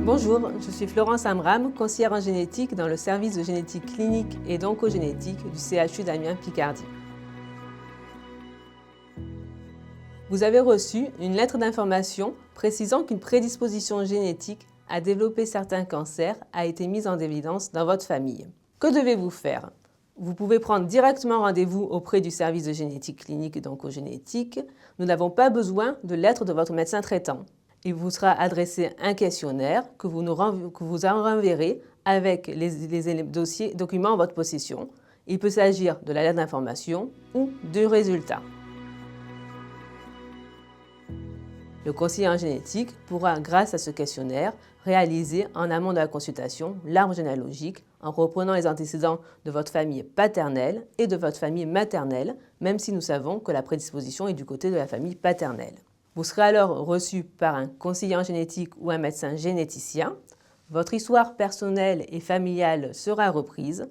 Bonjour, je suis Florence Amram, conseillère en génétique dans le service de génétique clinique et d'oncogénétique du CHU d'Amiens-Picardie. Vous avez reçu une lettre d'information précisant qu'une prédisposition génétique à développer certains cancers a été mise en évidence dans votre famille. Que devez-vous faire? Vous pouvez prendre directement rendez-vous auprès du service de génétique clinique et d'oncogénétique. Nous n'avons pas besoin de lettre de votre médecin traitant. Il vous sera adressé un questionnaire que vous renverrez avec les documents en votre possession. Il peut s'agir de la lettre d'information ou du résultat. Le conseiller en génétique pourra, grâce à ce questionnaire, réaliser en amont de la consultation l'arbre généalogique en reprenant les antécédents de votre famille paternelle et de votre famille maternelle, même si nous savons que la prédisposition est du côté de la famille paternelle. Vous serez alors reçu par un conseiller en génétique ou un médecin généticien. Votre histoire personnelle et familiale sera reprise.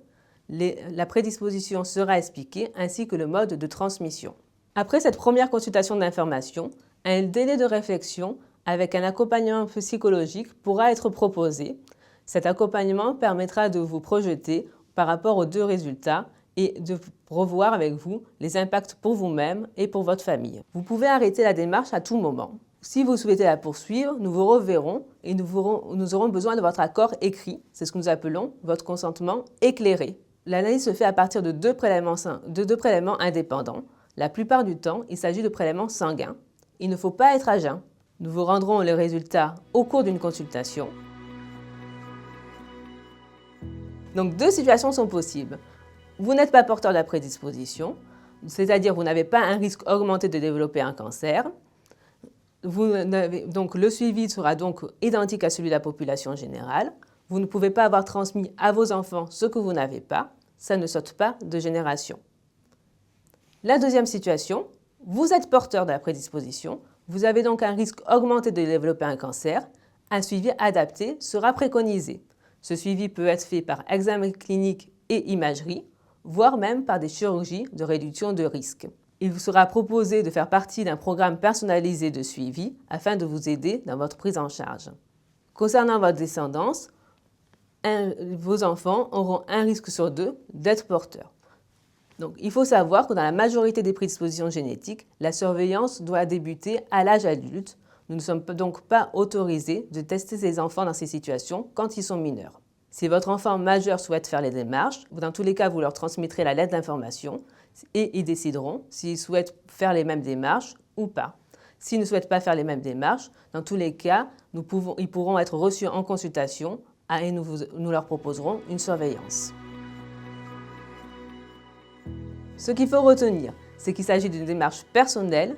La prédisposition sera expliquée ainsi que le mode de transmission. Après cette première consultation d'information, un délai de réflexion avec un accompagnement psychologique pourra être proposé. Cet accompagnement permettra de vous projeter par rapport aux deux résultats et de revoir avec vous les impacts pour vous-même et pour votre famille. Vous pouvez arrêter la démarche à tout moment. Si vous souhaitez la poursuivre, nous vous reverrons et nous aurons besoin de votre accord écrit. C'est ce que nous appelons votre consentement éclairé. L'analyse se fait à partir de deux prélèvements indépendants. La plupart du temps, il s'agit de prélèvements sanguins. Il ne faut pas être à jeun. Nous vous rendrons les résultats au cours d'une consultation. Donc, deux situations sont possibles. Vous n'êtes pas porteur de la prédisposition, c'est-à-dire vous n'avez pas un risque augmenté de développer un cancer. Donc, le suivi sera donc identique à celui de la population générale. Vous ne pouvez pas avoir transmis à vos enfants ce que vous n'avez pas. Ça ne saute pas de génération. La deuxième situation, vous êtes porteur de la prédisposition. Vous avez donc un risque augmenté de développer un cancer. Un suivi adapté sera préconisé. Ce suivi peut être fait par examen clinique et imagerie, voire même par des chirurgies de réduction de risque. Il vous sera proposé de faire partie d'un programme personnalisé de suivi afin de vous aider dans votre prise en charge. Concernant votre descendance, vos enfants auront un risque sur deux d'être porteurs. Donc, il faut savoir que dans la majorité des prédispositions génétiques, la surveillance doit débuter à l'âge adulte. Nous ne sommes donc pas autorisés de tester ces enfants dans ces situations quand ils sont mineurs. Si votre enfant majeur souhaite faire les démarches, dans tous les cas, vous leur transmettrez la lettre d'information et ils décideront s'ils souhaitent faire les mêmes démarches ou pas. S'ils ne souhaitent pas faire les mêmes démarches, dans tous les cas, ils pourront être reçus en consultation et nous leur proposerons une surveillance. Ce qu'il faut retenir, c'est qu'il s'agit d'une démarche personnelle.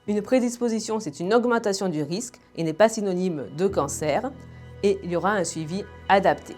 Une prédisposition, c'est une augmentation du risque et n'est pas synonyme de cancer. Et il y aura un suivi adapté.